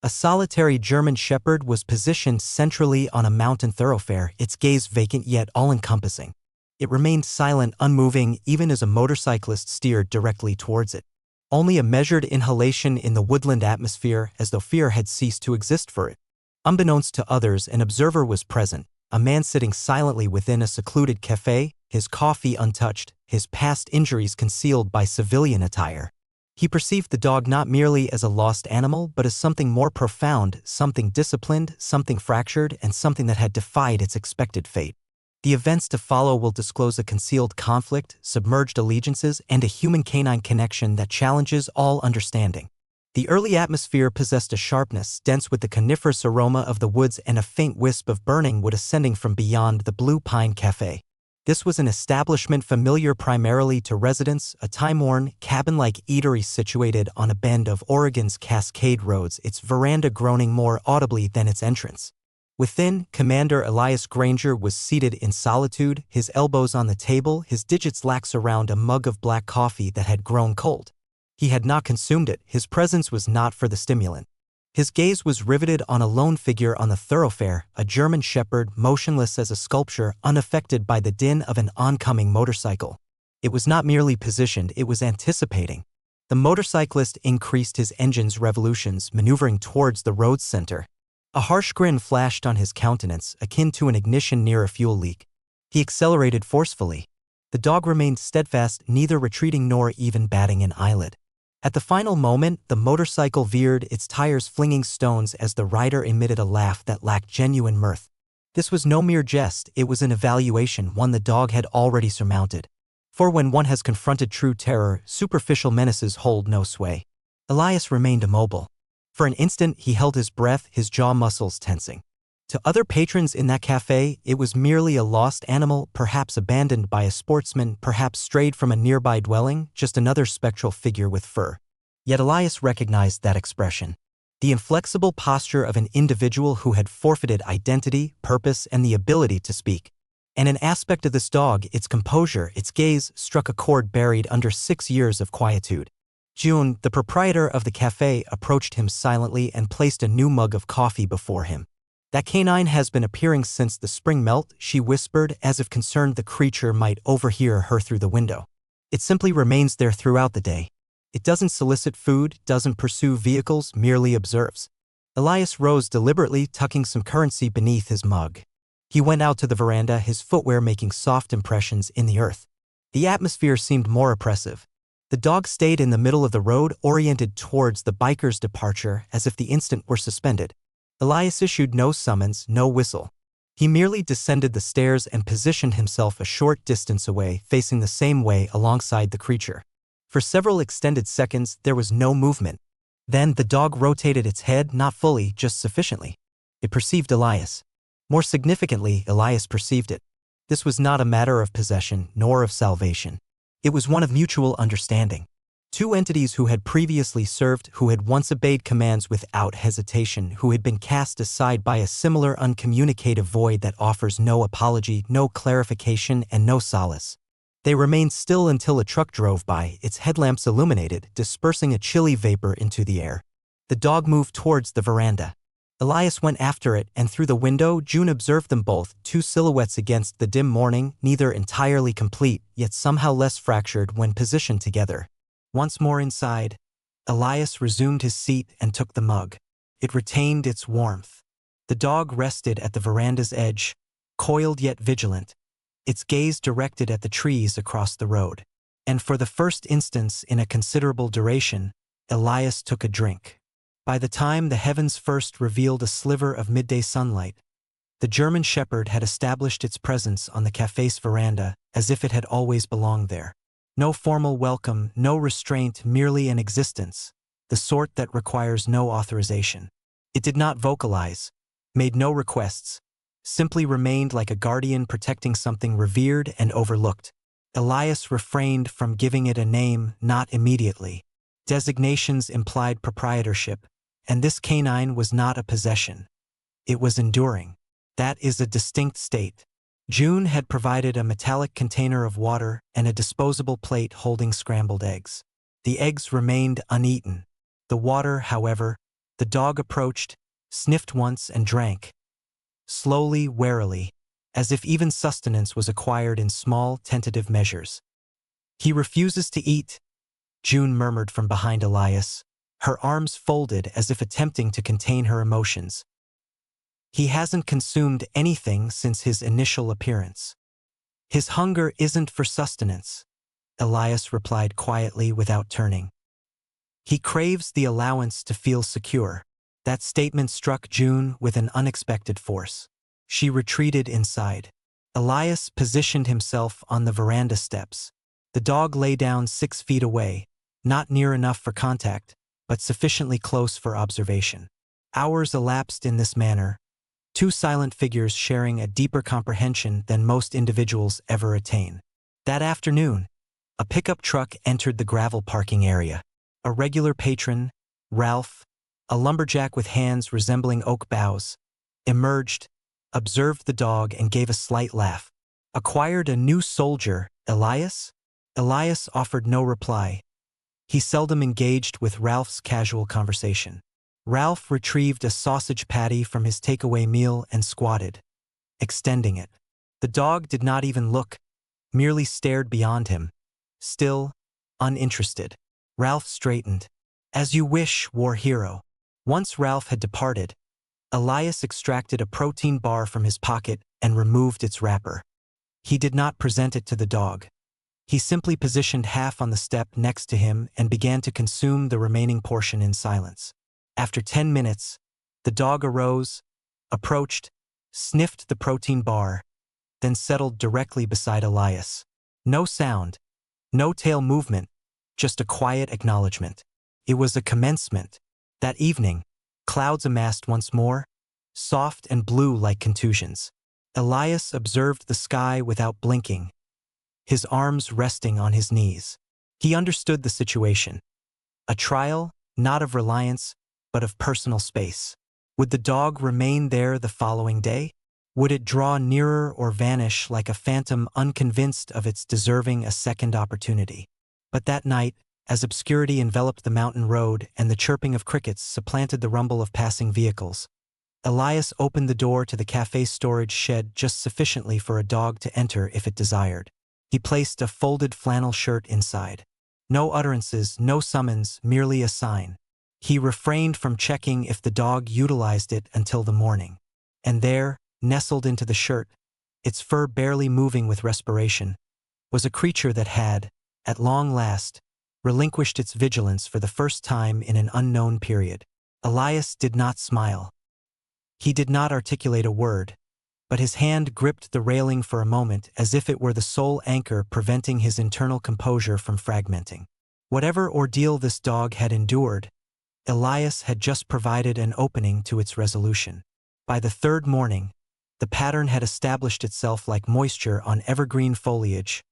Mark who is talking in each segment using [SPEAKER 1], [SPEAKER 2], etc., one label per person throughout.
[SPEAKER 1] A solitary German shepherd was positioned centrally on a mountain thoroughfare, its gaze vacant yet all-encompassing. It remained silent, unmoving, even as a motorcyclist steered directly towards it. Only a measured inhalation in the woodland atmosphere, as though fear had ceased to exist for it. Unbeknownst to others, an observer was present, a man sitting silently within a secluded café, his coffee untouched, his past injuries concealed by civilian attire. He perceived the dog not merely as a lost animal, but as something more profound, something disciplined, something fractured, and something that had defied its expected fate. The events to follow will disclose a concealed conflict, submerged allegiances, and a human-canine connection that challenges all understanding. The early atmosphere possessed a sharpness, dense with the coniferous aroma of the woods and a faint wisp of burning wood ascending from beyond the Blue Pine Café. This was an establishment familiar primarily to residents, a time-worn, cabin-like eatery situated on a bend of Oregon's Cascade Roads, its veranda groaning more audibly than its entrance. Within, Commander Elias Granger was seated in solitude, his elbows on the table, his digits lax around a mug of black coffee that had grown cold. He had not consumed it, his presence was not for the stimulant. His gaze was riveted on a lone figure on the thoroughfare, a German shepherd, motionless as a sculpture, unaffected by the din of an oncoming motorcycle. It was not merely positioned, it was anticipating. The motorcyclist increased his engine's revolutions, maneuvering towards the road's center. A harsh grin flashed on his countenance, akin to an ignition near a fuel leak. He accelerated forcefully. The dog remained steadfast, neither retreating nor even batting an eyelid. At the final moment, the motorcycle veered, its tires flinging stones as the rider emitted a laugh that lacked genuine mirth. This was no mere jest, it was an evaluation, one the dog had already surmounted. For when one has confronted true terror, superficial menaces hold no sway. Elias remained immobile. For an instant, he held his breath, his jaw muscles tensing. To other patrons in that cafe, it was merely a lost animal, perhaps abandoned by a sportsman, perhaps strayed from a nearby dwelling, just another spectral figure with fur. Yet Elias recognized that expression. The inflexible posture of an individual who had forfeited identity, purpose, and the ability to speak. And an aspect of this dog, its composure, its gaze, struck a chord buried under 6 years of quietude. June, the proprietor of the cafe, approached him silently and placed a new mug of coffee before him. "That canine has been appearing since the spring melt," she whispered, as if concerned the creature might overhear her through the window. "It simply remains there throughout the day. It doesn't solicit food, doesn't pursue vehicles, merely observes." Elias rose deliberately, tucking some currency beneath his mug. He went out to the veranda, his footwear making soft impressions in the earth. The atmosphere seemed more oppressive. The dog stayed in the middle of the road, oriented towards the biker's departure, as if the instant were suspended. Elias issued no summons, no whistle. He merely descended the stairs and positioned himself a short distance away, facing the same way alongside the creature. For several extended seconds, there was no movement. Then the dog rotated its head, not fully, just sufficiently. It perceived Elias. More significantly, Elias perceived it. This was not a matter of possession, nor of salvation. It was one of mutual understanding. Two entities who had previously served, who had once obeyed commands without hesitation, who had been cast aside by a similar uncommunicative void that offers no apology, no clarification, and no solace. They remained still until a truck drove by, its headlamps illuminated, dispersing a chilly vapor into the air. The dog moved towards the veranda. Elias went after it, and through the window, June observed them both, two silhouettes against the dim morning, neither entirely complete, yet somehow less fractured when positioned together. Once more inside, Elias resumed his seat and took the mug. It retained its warmth. The dog rested at the veranda's edge, coiled yet vigilant, its gaze directed at the trees across the road. And for the first instance in a considerable duration, Elias took a drink. By the time the heavens first revealed a sliver of midday sunlight, the German shepherd had established its presence on the café's veranda as if it had always belonged there. No formal welcome, no restraint, merely an existence, the sort that requires no authorization. It did not vocalize, made no requests, simply remained like a guardian protecting something revered and overlooked. Elias refrained from giving it a name, not immediately. Designations implied proprietorship, and this canine was not a possession. It was enduring. That is a distinct state. June had provided a metallic container of water and a disposable plate holding scrambled eggs. The eggs remained uneaten. The water, however, The dog approached, sniffed once and drank. Slowly, warily, as if even sustenance was acquired in small, tentative measures. "He refuses to eat," June murmured from behind Elias, her arms folded as if attempting to contain her emotions. "He hasn't consumed anything since his initial appearance." "His hunger isn't for sustenance," Elias replied quietly without turning. "He craves the allowance to feel secure." That statement struck June with an unexpected force. She retreated inside. Elias positioned himself on the veranda steps. The dog lay down 6 feet away, not near enough for contact, but sufficiently close for observation. Hours elapsed in this manner, two silent figures sharing a deeper comprehension than most individuals ever attain. That afternoon, a pickup truck entered the gravel parking area. A regular patron, Ralph, a lumberjack with hands resembling oak boughs, emerged, observed the dog and gave a slight laugh. "Acquired a new soldier, Elias?" Elias offered no reply. He seldom engaged with Ralph's casual conversation. Ralph retrieved a sausage patty from his takeaway meal and squatted, extending it. The dog did not even look, merely stared beyond him, still, uninterested. Ralph straightened. "As you wish, war hero." Once Ralph had departed, Elias extracted a protein bar from his pocket and removed its wrapper. He did not present it to the dog. He simply positioned half on the step next to him and began to consume the remaining portion in silence. After 10 minutes, the dog arose, approached, sniffed the protein bar, then settled directly beside Elias. No sound, no tail movement, just a quiet acknowledgement. It was a commencement. That evening, clouds amassed once more, soft and blue like contusions. Elias observed the sky without blinking, his arms resting on his knees. He understood the situation. A trial, not of reliance, but of personal space. Would the dog remain there the following day? Would it draw nearer or vanish like a phantom unconvinced of its deserving a second opportunity? But that night, as obscurity enveloped the mountain road and the chirping of crickets supplanted the rumble of passing vehicles, Elias opened the door to the cafe's storage shed just sufficiently for a dog to enter if it desired. He placed a folded flannel shirt inside. No utterances, no summons, merely a sign. He refrained from checking if the dog utilized it until the morning. And there, nestled into the shirt, its fur barely moving with respiration, was a creature that had, at long last, relinquished its vigilance for the first time in an unknown period. Elias did not smile. He did not articulate a word, but his hand gripped the railing for a moment as if it were the sole anchor preventing his internal composure from fragmenting. Whatever ordeal this dog had endured, Elias had just provided an opening to its resolution. By the third morning, the pattern had established itself like moisture on evergreen foliage,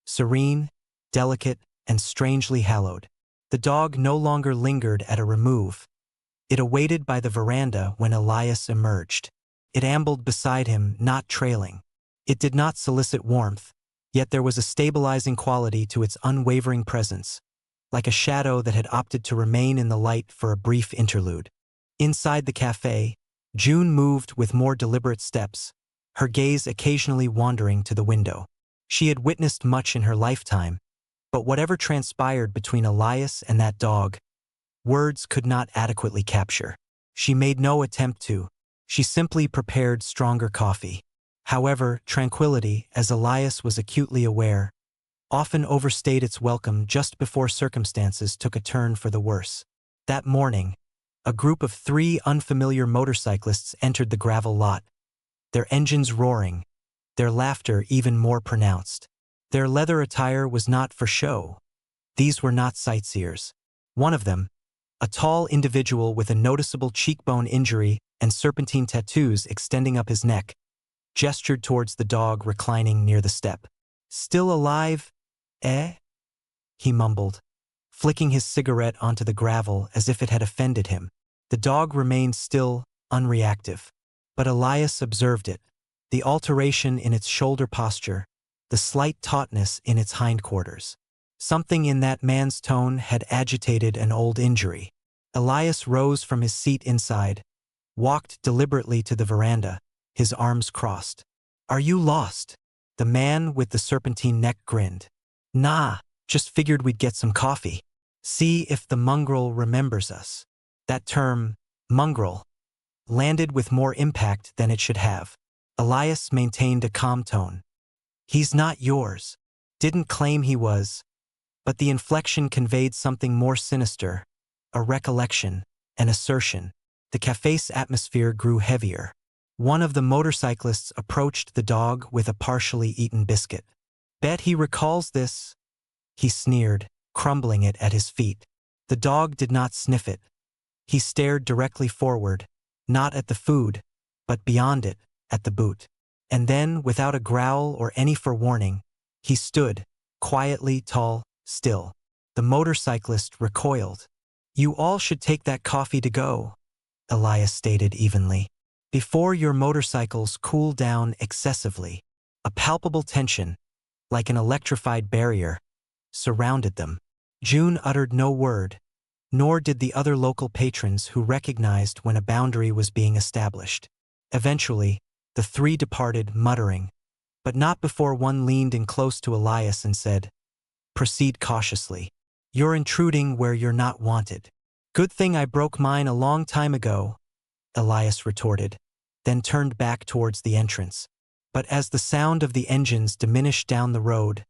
[SPEAKER 1] serene, delicate, and strangely hallowed. The dog no longer lingered at a remove. It awaited by the veranda when Elias emerged. It ambled beside him, not trailing. It did not solicit warmth, yet there was a stabilizing quality to its unwavering presence, like a shadow that had opted to remain in the light for a brief interlude. Inside the cafe, June moved with more deliberate steps, her gaze occasionally wandering to the window. She had witnessed much in her lifetime, but whatever transpired between Elias and that dog, words could not adequately capture. She made no attempt to. She simply prepared stronger coffee. However, tranquility, as Elias was acutely aware, often overstayed its welcome just before circumstances took a turn for the worse. That morning, a group of 3 unfamiliar motorcyclists entered the gravel lot, their engines roaring, their laughter even more pronounced. Their leather attire was not for show. These were not sightseers. One of them, a tall individual with a noticeable cheekbone injury and serpentine tattoos extending up his neck, gestured towards the dog reclining near the step. "Still alive, eh?" he mumbled, flicking his cigarette onto the gravel as if it had offended him. The dog remained still, unreactive. But Elias observed it, the alteration in its shoulder posture, the slight tautness in its hindquarters. Something in that man's tone had agitated an old injury. Elias rose from his seat inside, walked deliberately to the veranda, his arms crossed. "Are you lost?" The man with the serpentine neck grinned. "Nah, just figured we'd get some coffee. See if the mongrel remembers us." That term, mongrel, landed with more impact than it should have. Elias maintained a calm tone. "He's not yours." Didn't claim he was, but the inflection conveyed something more sinister, a recollection, an assertion. The cafe's atmosphere grew heavier. One of the motorcyclists approached the dog with a partially eaten biscuit. "Bet he recalls this," he sneered, crumbling it at his feet. The dog did not sniff it. He stared directly forward, not at the food, but beyond it, at the boot. And then, without a growl or any forewarning, he stood, quietly tall, still. The motorcyclist recoiled. "You all should take that coffee to go," Elias stated evenly, "before your motorcycles cool down excessively." A palpable tension, like an electrified barrier, surrounded them. June uttered no word, nor did the other local patrons who recognized when a boundary was being established. Eventually, the three departed muttering, but not before one leaned in close to Elias and said, "Proceed cautiously. You're intruding where you're not wanted." "Good thing I broke mine a long time ago," Elias retorted, then turned back towards the entrance. But as the sound of the engines diminished down the road,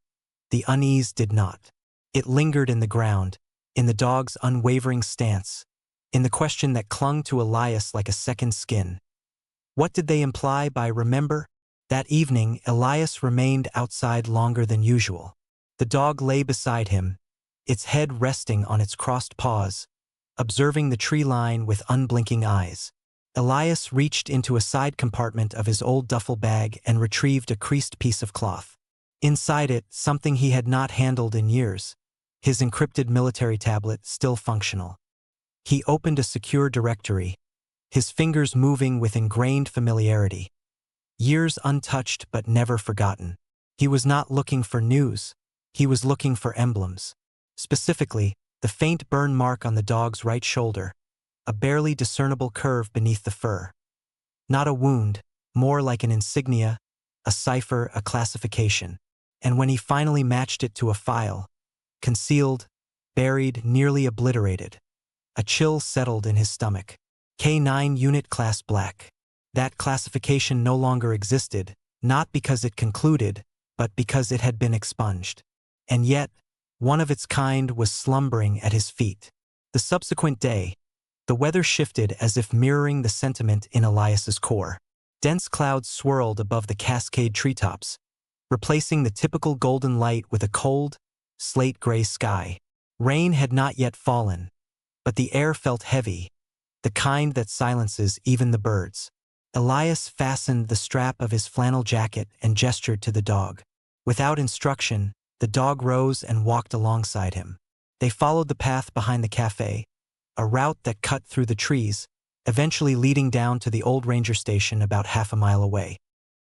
[SPEAKER 1] the unease did not. It lingered in the ground, in the dog's unwavering stance, in the question that clung to Elias like a second skin. What did they imply by remember? That evening, Elias remained outside longer than usual. The dog lay beside him, its head resting on its crossed paws, observing the tree line with unblinking eyes. Elias reached into a side compartment of his old duffel bag and retrieved a creased piece of cloth. Inside it, something he had not handled in years, his encrypted military tablet still functional. He opened a secure directory, his fingers moving with ingrained familiarity. Years untouched but never forgotten. He was not looking for news, he was looking for emblems. Specifically, the faint burn mark on the dog's right shoulder, a barely discernible curve beneath the fur. Not a wound, more like an insignia, a cipher, a classification. And when he finally matched it to a file, concealed, buried, nearly obliterated, a chill settled in his stomach. K9 Unit Class Black. That classification no longer existed, not because it concluded, but because it had been expunged. And yet, one of its kind was slumbering at his feet. The subsequent day, the weather shifted as if mirroring the sentiment in Elias's core. Dense clouds swirled above the Cascade treetops, replacing the typical golden light with a cold, slate-gray sky. Rain had not yet fallen, but the air felt heavy, the kind that silences even the birds. Elias fastened the strap of his flannel jacket and gestured to the dog. Without instruction, the dog rose and walked alongside him. They followed the path behind the cafe, a route that cut through the trees, eventually leading down to the old ranger station about half a mile away.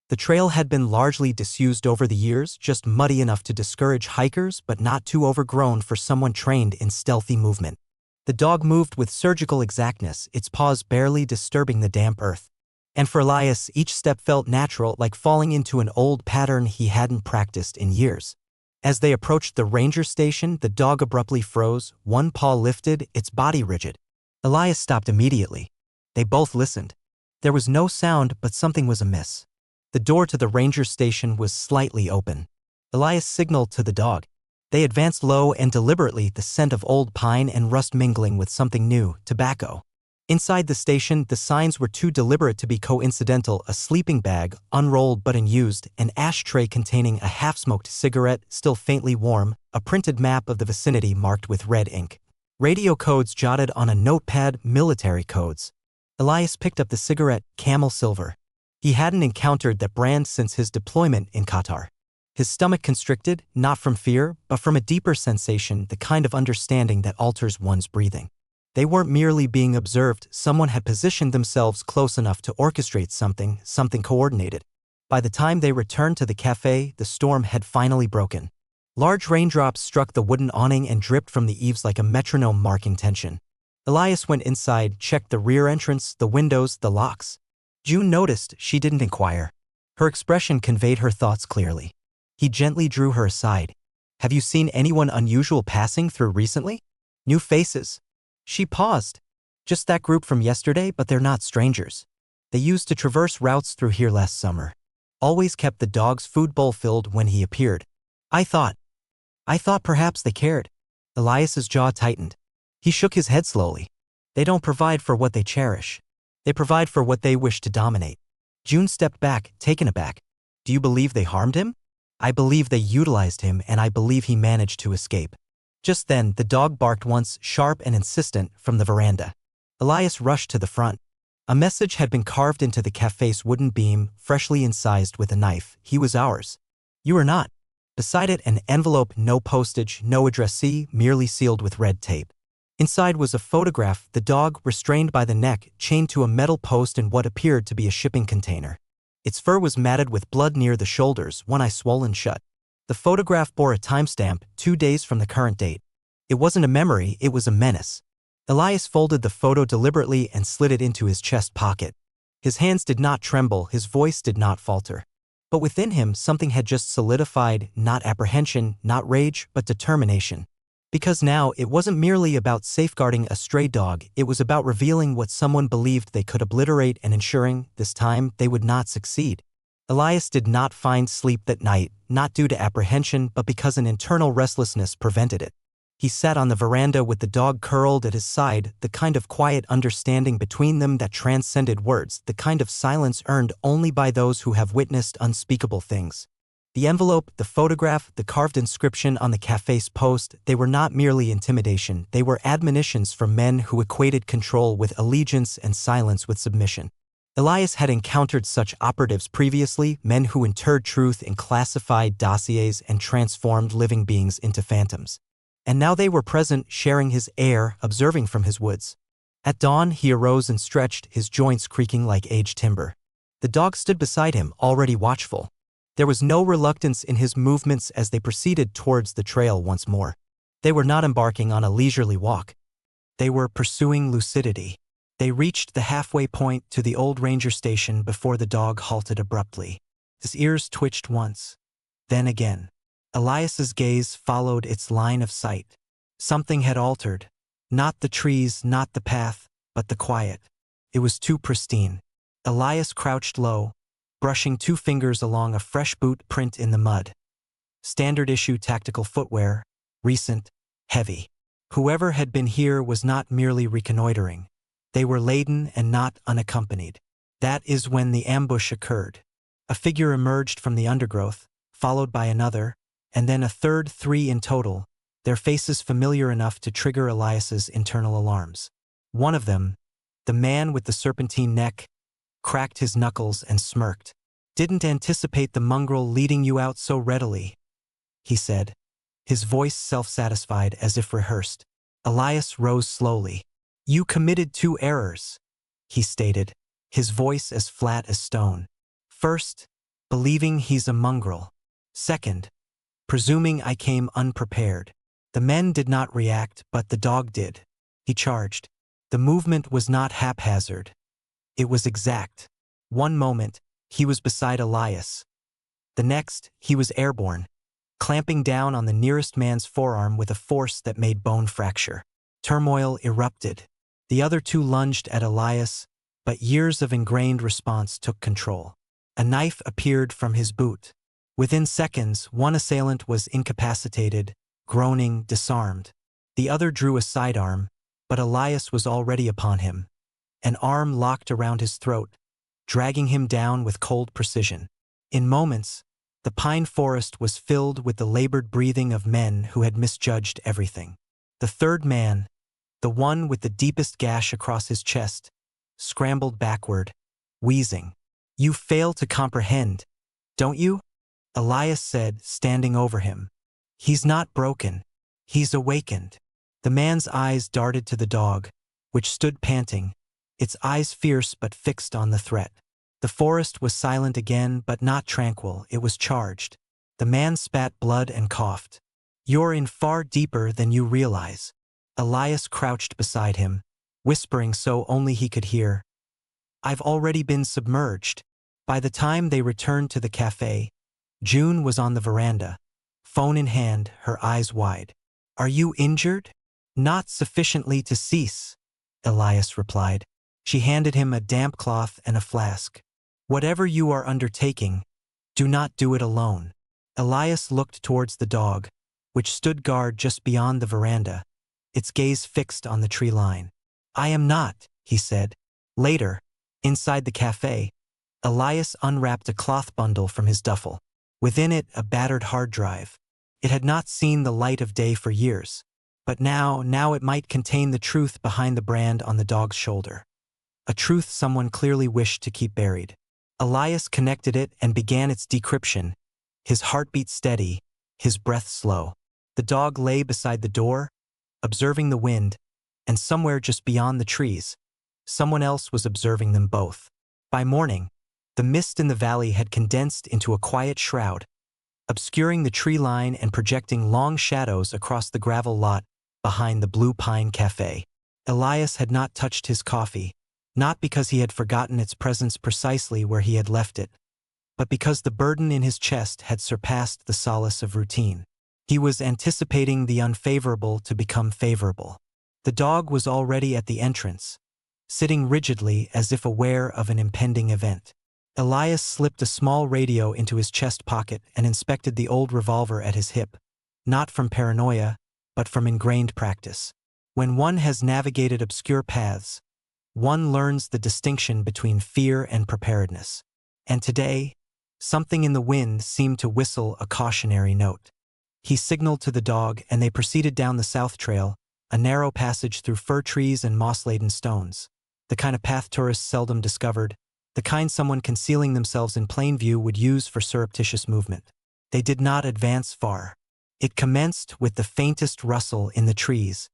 [SPEAKER 1] The trail had been largely disused over the years, just muddy enough to discourage hikers but not too overgrown for someone trained in stealthy movement. The dog moved with surgical exactness, its paws barely disturbing the damp earth. And for Elias, each step felt natural, like falling into an old pattern he hadn't practiced in years. As they approached the ranger station, the dog abruptly froze, one paw lifted, its body rigid. Elias stopped immediately. They both listened. There was no sound, but something was amiss. The door to the ranger station was slightly open. Elias signaled to the dog. They advanced low and deliberately, the scent of old pine and rust mingling with something new, tobacco. Inside the station, the signs were too deliberate to be coincidental: a sleeping bag, unrolled but unused, an ashtray containing a half-smoked cigarette, still faintly warm, a printed map of the vicinity marked with red ink. Radio codes jotted on a notepad, military codes. Elias picked up the cigarette, Camel Silver. He hadn't encountered that brand since his deployment in Qatar. His stomach constricted, not from fear, but from a deeper sensation, the kind of understanding that alters one's breathing. They weren't merely being observed, someone had positioned themselves close enough to orchestrate something coordinated. By the time they returned to the cafe, the storm had finally broken. Large raindrops struck the wooden awning and dripped from the eaves like a metronome marking tension. Elias went inside, checked the rear entrance, the windows, the locks. June noticed she didn't inquire. Her expression conveyed her thoughts clearly. He gently drew her aside. Have you seen anyone unusual passing through recently? New faces. She paused. Just that group from yesterday, but they're not strangers. They used to traverse routes through here last summer. Always kept the dog's food bowl filled when he appeared. I thought perhaps they cared. Elias's jaw tightened. He shook his head slowly. They don't provide for what they cherish. They provide for what they wish to dominate. June stepped back, taken aback. Do you believe they harmed him? I believe they utilized him, and I believe he managed to escape. Just then, the dog barked once, sharp and insistent, from the veranda. Elias rushed to the front. A message had been carved into the cafe's wooden beam, freshly incised with a knife. He was ours. You are not. Beside it, an envelope, no postage, no addressee, merely sealed with red tape. Inside was a photograph, the dog, restrained by the neck, chained to a metal post in what appeared to be a shipping container. Its fur was matted with blood near the shoulders, one eye swollen shut. The photograph bore a timestamp, 2 days from the current date. It wasn't a memory, it was a menace. Elias folded the photo deliberately and slid it into his chest pocket. His hands did not tremble, his voice did not falter. But within him something had just solidified, not apprehension, not rage, but determination. Because now it wasn't merely about safeguarding a stray dog, it was about revealing what someone believed they could obliterate and ensuring, this time, they would not succeed. Elias did not find sleep that night, not due to apprehension but because an internal restlessness prevented it. He sat on the veranda with the dog curled at his side, the kind of quiet understanding between them that transcended words, the kind of silence earned only by those who have witnessed unspeakable things. The envelope, the photograph, the carved inscription on the cafe's post, they were not merely intimidation, they were admonitions from men who equated control with allegiance and silence with submission. Elias had encountered such operatives previously, men who interred truth in classified dossiers and transformed living beings into phantoms. And now they were present, sharing his air, observing from his woods. At dawn, he arose and stretched, his joints creaking like aged timber. The dog stood beside him, already watchful. There was no reluctance in his movements as they proceeded towards the trail once more. They were not embarking on a leisurely walk. They were pursuing lucidity. They reached the halfway point to the old ranger station before the dog halted abruptly. His ears twitched once, then again. Elias's gaze followed its line of sight. Something had altered. Not the trees, not the path, but the quiet. It was too pristine. Elias crouched low, brushing 2 fingers along a fresh boot print in the mud. Standard issue tactical footwear, recent, heavy. Whoever had been here was not merely reconnoitering. They were laden and not unaccompanied. That is when the ambush occurred. A figure emerged from the undergrowth, followed by another, and then a third, 3 in total, their faces familiar enough to trigger Elias's internal alarms. One of them, the man with the serpentine neck, cracked his knuckles and smirked. Didn't anticipate the mongrel leading you out so readily, he said, his voice self-satisfied as if rehearsed. Elias rose slowly. You committed 2 errors, he stated, his voice as flat as stone. First, believing he's a mongrel. Second, presuming I came unprepared. The men did not react, but the dog did. He charged. The movement was not haphazard. It was exact. One moment, he was beside Elias. The next, he was airborne, clamping down on the nearest man's forearm with a force that made bone fracture. Turmoil erupted. The other 2 lunged at Elias, but years of ingrained response took control. A knife appeared from his boot. Within seconds, one assailant was incapacitated, groaning, disarmed. The other drew a sidearm, but Elias was already upon him. An arm locked around his throat, dragging him down with cold precision. In moments, the pine forest was filled with the labored breathing of men who had misjudged everything. The third man, the one with the deepest gash across his chest, scrambled backward, wheezing. You fail to comprehend, don't you? Elias said, standing over him. He's not broken. He's awakened. The man's eyes darted to the dog, which stood panting, its eyes fierce but fixed on the threat. The forest was silent again, but not tranquil, it was charged. The man spat blood and coughed. You're in far deeper than you realize. Elias crouched beside him, whispering so only he could hear. "I've already been submerged." By the time they returned to the cafe, June was on the veranda, phone in hand, her eyes wide. "Are you injured?" "Not sufficiently to cease," Elias replied. She handed him a damp cloth and a flask. "Whatever you are undertaking, do not do it alone." Elias looked towards the dog, which stood guard just beyond the veranda, its gaze fixed on the tree line. "I am not," he said. Later, inside the cafe, Elias unwrapped a cloth bundle from his duffel. Within it, a battered hard drive. It had not seen the light of day for years, but now it might contain the truth behind the brand on the dog's shoulder. A truth someone clearly wished to keep buried. Elias connected it and began its decryption, his heartbeat steady, his breath slow. The dog lay beside the door, observing the wind, and somewhere just beyond the trees, someone else was observing them both. By morning, the mist in the valley had condensed into a quiet shroud, obscuring the tree line and projecting long shadows across the gravel lot behind the Blue Pine Cafe. Elias had not touched his coffee, not because he had forgotten its presence precisely where he had left it, but because the burden in his chest had surpassed the solace of routine. He was anticipating the unfavorable to become favorable. The dog was already at the entrance, sitting rigidly as if aware of an impending event. Elias slipped a small radio into his chest pocket and inspected the old revolver at his hip, not from paranoia, but from ingrained practice. When one has navigated obscure paths, one learns the distinction between fear and preparedness. And today, something in the wind seemed to whistle a cautionary note. He signaled to the dog and they proceeded down the south trail, a narrow passage through fir trees and moss-laden stones, the kind of path tourists seldom discovered, the kind someone concealing themselves in plain view would use for surreptitious movement. They did not advance far. It commenced with the faintest rustle in the trees,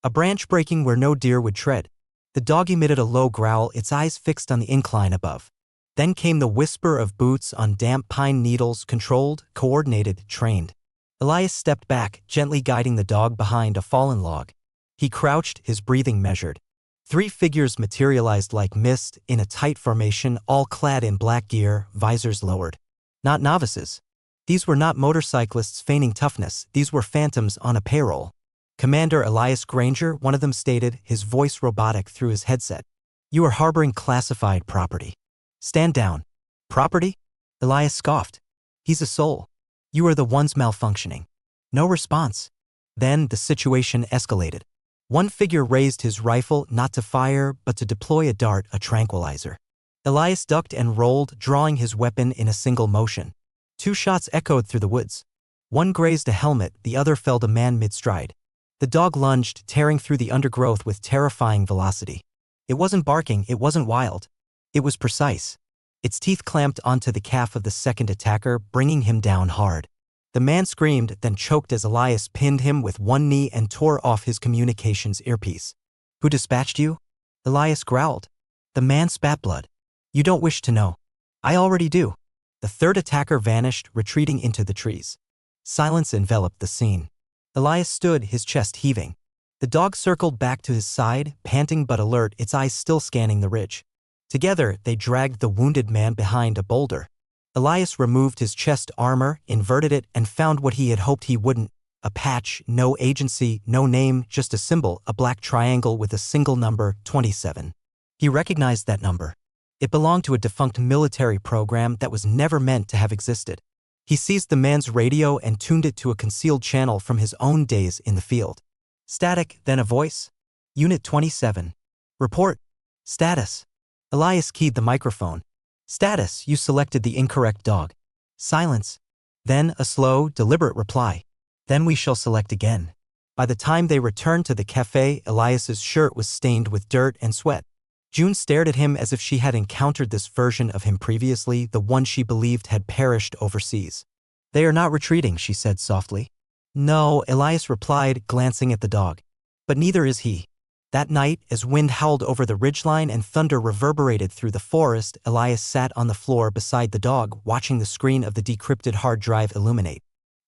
[SPEAKER 1] a branch breaking where no deer would tread. The dog emitted a low growl, its eyes fixed on the incline above. Then came the whisper of boots on damp pine needles, controlled, coordinated, trained. Elias stepped back, gently guiding the dog behind a fallen log. He crouched, his breathing measured. 3 figures materialized like mist in a tight formation, all clad in black gear, visors lowered. Not novices. These were not motorcyclists feigning toughness, these were phantoms on a payroll. "Commander Elias Granger," one of them stated, his voice robotic through his headset. "You are harboring classified property. Stand down." "Property?" Elias scoffed. "He's a soul. You are the ones malfunctioning." No response. Then the situation escalated. One figure raised his rifle, not to fire, but to deploy a dart, a tranquilizer. Elias ducked and rolled, drawing his weapon in a single motion. 2 shots echoed through the woods. One grazed a helmet, the other felled a man mid-stride. The dog lunged, tearing through the undergrowth with terrifying velocity. It wasn't barking, it wasn't wild. It was precise. Its teeth clamped onto the calf of the second attacker, bringing him down hard. The man screamed, then choked as Elias pinned him with one knee and tore off his communications earpiece. "Who dispatched you?" Elias growled. The man spat blood. "You don't wish to know." "I already do." The third attacker vanished, retreating into the trees. Silence enveloped the scene. Elias stood, his chest heaving. The dog circled back to his side, panting but alert, its eyes still scanning the ridge. Together, they dragged the wounded man behind a boulder. Elias removed his chest armor, inverted it, and found what he had hoped he wouldn't. A patch, no agency, no name, just a symbol, a black triangle with a single number, 27. He recognized that number. It belonged to a defunct military program that was never meant to have existed. He seized the man's radio and tuned it to a concealed channel from his own days in the field. Static, then a voice. "Unit 27. Report. Status." Elias keyed the microphone. "Status, you selected the incorrect dog." Silence. Then a slow, deliberate reply. "Then we shall select again." By the time they returned to the cafe, Elias's shirt was stained with dirt and sweat. June stared at him as if she had encountered this version of him previously, the one she believed had perished overseas. "They are not retreating," she said softly. "No," Elias replied, glancing at the dog. "But neither is he." That night, as wind howled over the ridgeline and thunder reverberated through the forest, Elias sat on the floor beside the dog, watching the screen of the decrypted hard drive illuminate.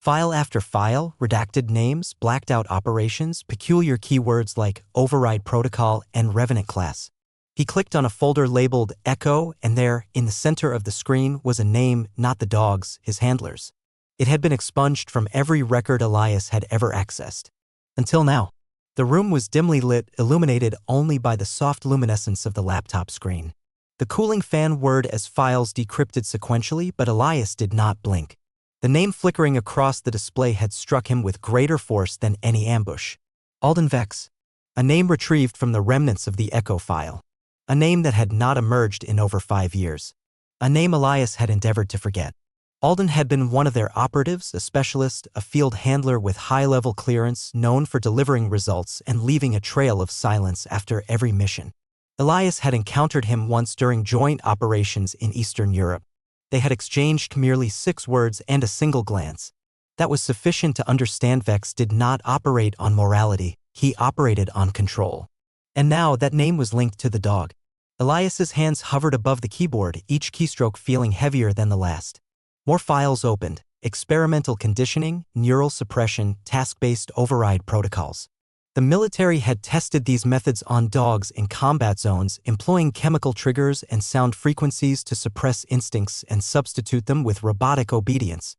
[SPEAKER 1] File after file, redacted names, blacked out operations, peculiar keywords like override protocol and revenant class. He clicked on a folder labeled Echo, and there, in the center of the screen, was a name, not the dog's, his handler's. It had been expunged from every record Elias had ever accessed. Until now. The room was dimly lit, illuminated only by the soft luminescence of the laptop screen. The cooling fan whirred as files decrypted sequentially, but Elias did not blink. The name flickering across the display had struck him with greater force than any ambush. Alden Vex. A name retrieved from the remnants of the Echo file. A name that had not emerged in over 5 years. A name Elias had endeavored to forget. Alden had been one of their operatives, a specialist, a field handler with high-level clearance, known for delivering results and leaving a trail of silence after every mission. Elias had encountered him once during joint operations in Eastern Europe. They had exchanged merely 6 words and a single glance. That was sufficient to understand Vex did not operate on morality, he operated on control. And now that name was linked to the dog. Elias's hands hovered above the keyboard, each keystroke feeling heavier than the last. More files opened: experimental conditioning, neural suppression, task-based override protocols. The military had tested these methods on dogs in combat zones, employing chemical triggers and sound frequencies to suppress instincts and substitute them with robotic obedience.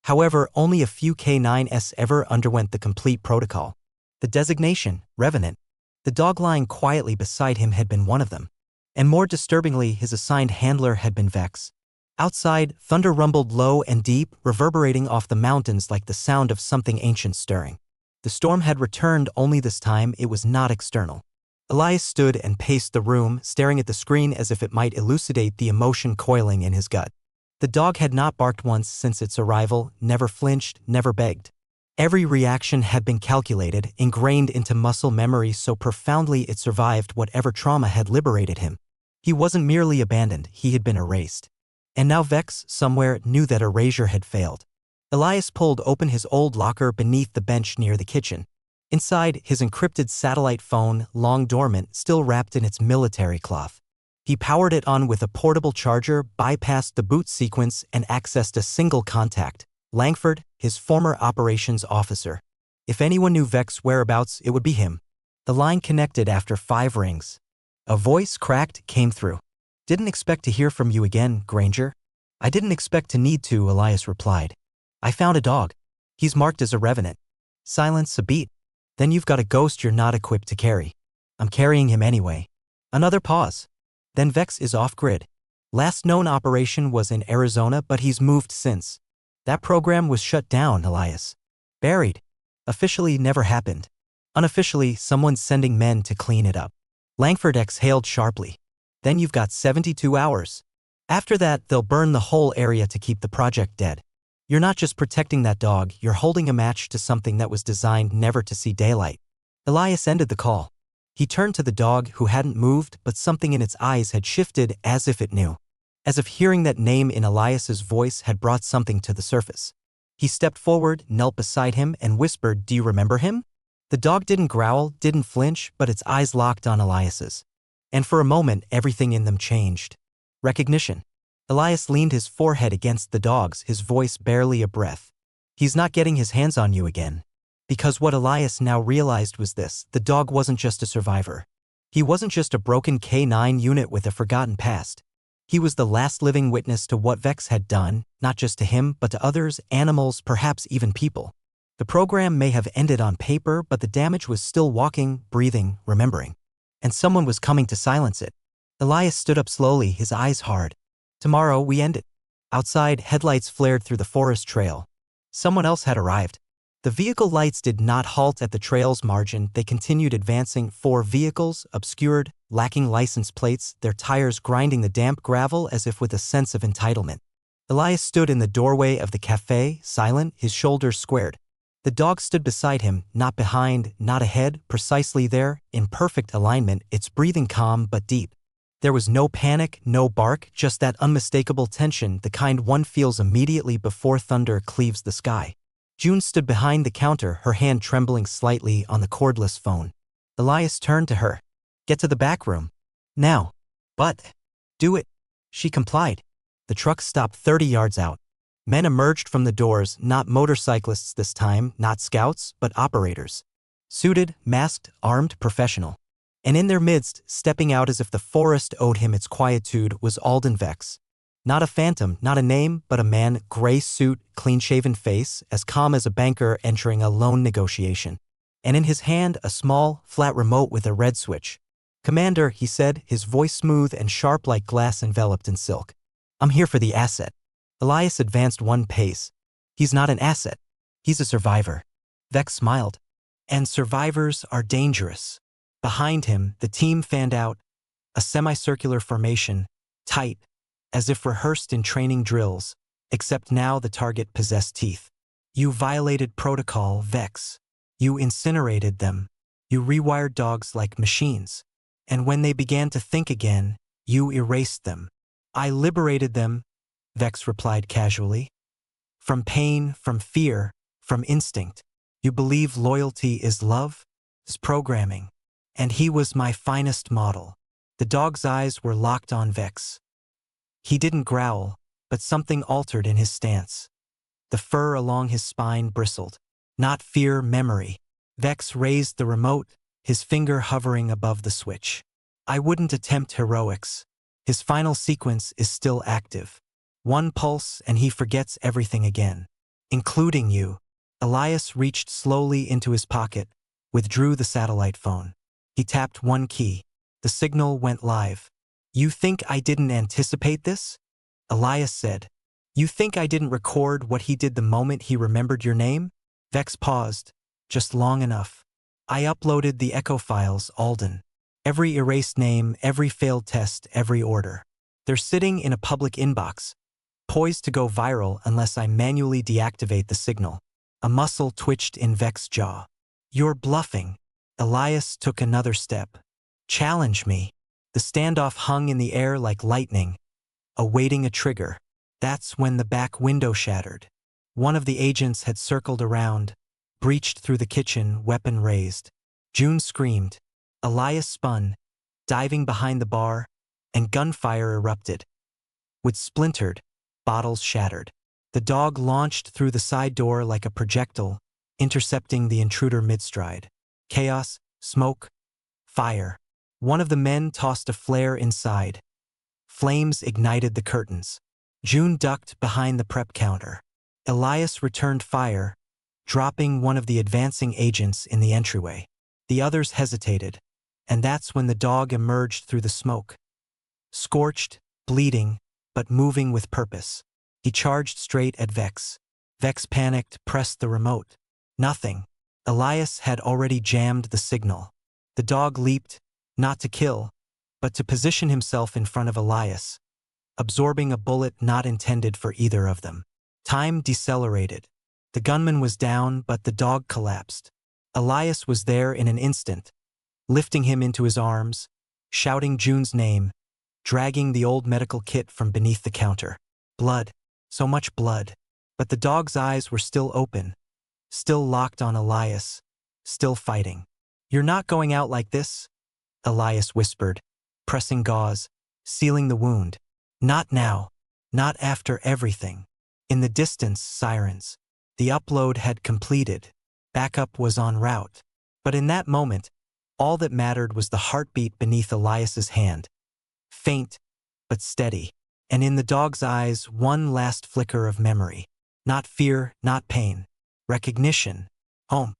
[SPEAKER 1] However, only a few K9s ever underwent the complete protocol. The designation, Revenant. The dog lying quietly beside him had been one of them. And more disturbingly, his assigned handler had been Vex. Outside, thunder rumbled low and deep, reverberating off the mountains like the sound of something ancient stirring. The storm had returned, only this time it was not external. Elias stood and paced the room, staring at the screen as if it might elucidate the emotion coiling in his gut. The dog had not barked once since its arrival, never flinched, never begged. Every reaction had been calculated, ingrained into muscle memory so profoundly it survived whatever trauma had liberated him. He wasn't merely abandoned, he had been erased. And now Vex, somewhere, knew that erasure had failed. Elias pulled open his old locker beneath the bench near the kitchen. Inside, his encrypted satellite phone, long dormant, still wrapped in its military cloth. He powered it on with a portable charger, bypassed the boot sequence, and accessed a single contact: Langford, his former operations officer. If anyone knew Vex's whereabouts, it would be him. The line connected after 5 rings. A voice, cracked, came through. "Didn't expect to hear from you again, Granger." "I didn't expect to need to," Elias replied. "I found a dog. He's marked as a revenant." Silence, a beat. "Then you've got a ghost you're not equipped to carry." "I'm carrying him anyway." Another pause. "Then Vex is off-grid. Last known operation was in Arizona, but he's moved since." "That program was shut down, Elias." "Buried. Officially never happened. Unofficially, someone's sending men to clean it up." Langford exhaled sharply. "Then you've got 72 hours. After that, they'll burn the whole area to keep the project dead. You're not just protecting that dog, you're holding a match to something that was designed never to see daylight." Elias ended the call. He turned to the dog, who hadn't moved, but something in its eyes had shifted, as if it knew. As if hearing that name in Elias's voice had brought something to the surface. He stepped forward, knelt beside him, and whispered, "Do you remember him?" The dog didn't growl, didn't flinch, but its eyes locked on Elias's. And for a moment, everything in them changed. Recognition. Elias leaned his forehead against the dog's, his voice barely a breath. "He's not getting his hands on you again." Because what Elias now realized was this: the dog wasn't just a survivor. He wasn't just a broken K9 unit with a forgotten past. He was the last living witness to what Vex had done, not just to him, but to others, animals, perhaps even people. The program may have ended on paper, but the damage was still walking, breathing, remembering. And someone was coming to silence it. Elias stood up slowly, his eyes hard. "Tomorrow we end it." Outside, headlights flared through the forest trail. Someone else had arrived. The vehicle lights did not halt at the trail's margin, they continued advancing. 4 vehicles, obscured, lacking license plates, their tires grinding the damp gravel as if with a sense of entitlement. Elias stood in the doorway of the cafe, silent, his shoulders squared. The dog stood beside him, not behind, not ahead, precisely there, in perfect alignment, its breathing calm but deep. There was no panic, no bark, just that unmistakable tension, the kind one feels immediately before thunder cleaves the sky. June stood behind the counter, her hand trembling slightly on the cordless phone. Elias turned to her. "Get to the back room. Now." "But." "Do it." She complied. The truck stopped 30 yards out. Men emerged from the doors, not motorcyclists this time, not scouts, but operators. Suited, masked, armed, professional. And in their midst, stepping out as if the forest owed him its quietude, was Alden Vex. Not a phantom, not a name, but a man, gray suit, clean-shaven face, as calm as a banker entering a loan negotiation. And in his hand, a small, flat remote with a red switch. "Commander," he said, his voice smooth and sharp like glass enveloped in silk. "I'm here for the asset." Elias advanced one pace. "He's not an asset. He's a survivor." Vex smiled. "And survivors are dangerous." Behind him, the team fanned out, a semicircular formation, tight, as if rehearsed in training drills, except now the target possessed teeth. "You violated protocol, Vex. You incinerated them. You rewired dogs like machines. And when they began to think again, you erased them." "I liberated them," Vex replied casually. "From pain, from fear, from instinct. You believe loyalty is love? It's programming. And he was my finest model." The dog's eyes were locked on Vex. He didn't growl, but something altered in his stance. The fur along his spine bristled. Not fear, memory. Vex raised the remote, his finger hovering above the switch. "I wouldn't attempt heroics. His final sequence is still active. One pulse and he forgets everything again. Including you." Elias reached slowly into his pocket, withdrew the satellite phone. He tapped one key. The signal went live. "You think I didn't anticipate this?" Elias said. "You think I didn't record what he did the moment he remembered your name?" Vex paused, just long enough. "I uploaded the echo files, Alden. Every erased name, every failed test, every order. They're sitting in a public inbox, poised to go viral unless I manually deactivate the signal." A muscle twitched in Vex's jaw. "You're bluffing." Elias took another step. "Challenge me." The standoff hung in the air like lightning, awaiting a trigger. That's when the back window shattered. One of the agents had circled around, breached through the kitchen, weapon raised. June screamed. Elias spun, diving behind the bar, and gunfire erupted. With splintered, bottles shattered. The dog launched through the side door like a projectile, intercepting the intruder mid-stride. Chaos, smoke, fire. One of the men tossed a flare inside. Flames ignited the curtains. June ducked behind the prep counter. Elias returned fire, dropping one of the advancing agents in the entryway. The others hesitated, and that's when the dog emerged through the smoke. Scorched, bleeding, but moving with purpose. He charged straight at Vex. Vex panicked, pressed the remote. Nothing. Elias had already jammed the signal. The dog leaped, not to kill, but to position himself in front of Elias, absorbing a bullet not intended for either of them. Time decelerated. The gunman was down, but the dog collapsed. Elias was there in an instant, lifting him into his arms, shouting June's name, dragging the old medical kit from beneath the counter. Blood. So much blood. But the dog's eyes were still open, still locked on Elias, still fighting. "You're not going out like this?" Elias whispered, pressing gauze, sealing the wound. "Not now. Not after everything." In the distance, sirens. The upload had completed. Backup was en route. But in that moment, all that mattered was the heartbeat beneath Elias's hand. Faint, but steady. And in the dog's eyes, one last flicker of memory. Not fear, not pain. Recognition. Home.